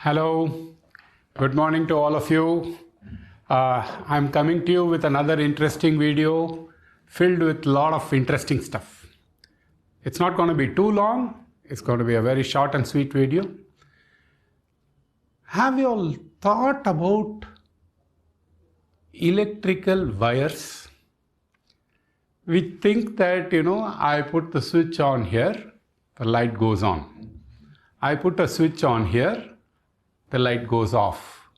Hello, good morning to all of you. I'm coming to you with another interesting video filled with a lot of interesting stuff. It's not going to be too long, it's going to be a very short and sweet video. Have you all thought about electrical wires? We think that, I put the switch on here, the light goes on. I put a switch on here, the light goes off.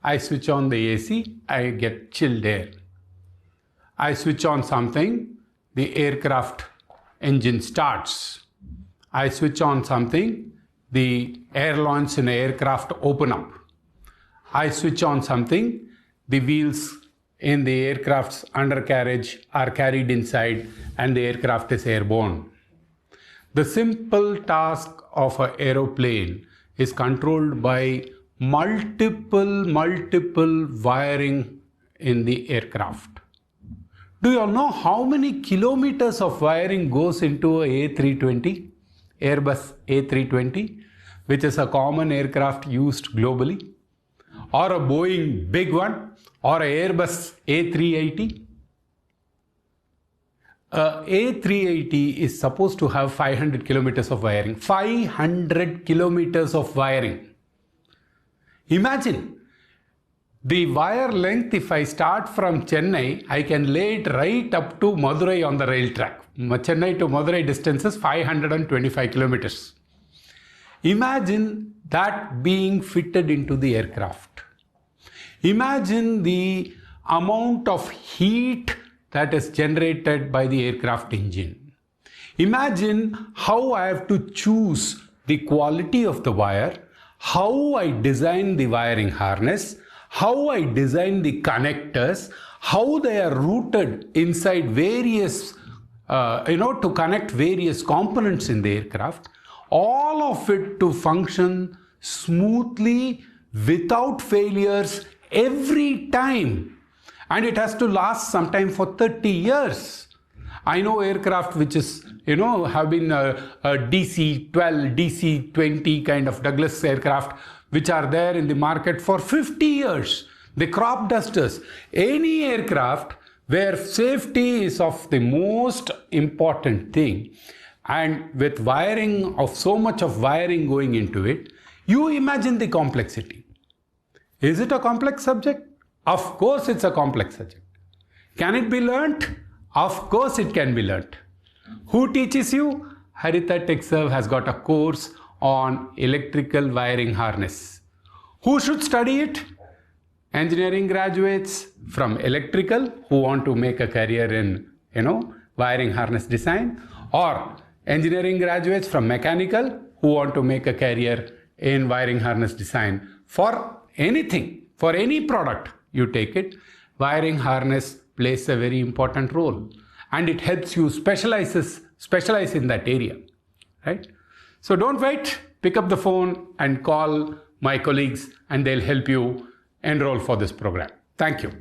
I switch on the AC, I get chilled air. I switch on something, the aircraft engine starts. I switch on something, the air lines in the aircraft open up. I switch on something, the wheels in the aircraft's undercarriage are carried inside and the aircraft is airborne. The simple task of an aeroplane is controlled by multiple wiring in the aircraft. Do you all know how many kilometers of wiring goes into a A320, Airbus A320, which is a common aircraft used globally, or a Boeing big one, or a Airbus A380? A380 is supposed to have 500 kilometers of wiring. 500 kilometers of wiring. Imagine the wire length. If I start from Chennai, I can lay it right up to Madurai on the rail track. Chennai to Madurai distance is 525 kilometers. Imagine that being fitted into the aircraft. Imagine the amount of heat that is generated by the aircraft engine. Imagine how I have to choose the quality of the wire, how I design the wiring harness, how I design the connectors, how they are routed inside various, to connect various components in the aircraft, all of it to function smoothly without failures every time. And it has to last sometime for 30 years. I know aircraft which is, have been a DC-12, DC-20 kind of Douglas aircraft, which are there in the market for 50 years. The crop dusters. Any aircraft where safety is of the most important thing, and with wiring of so much of wiring going into it, you imagine the complexity. Is it a complex subject? Of course it's a complex subject. Can it be learnt? Of course it can be learnt. Who teaches you? Harita Techserv has got a course on electrical wiring harness. Who should study it? Engineering graduates from electrical who want to make a career in, wiring harness design, or engineering graduates from mechanical who want to make a career in wiring harness design. For anything, for any product you take it, wiring harness plays a very important role, and it helps you specialize in that area, right? So don't wait, pick up the phone and call my colleagues and they'll help you enroll for this program. Thank you.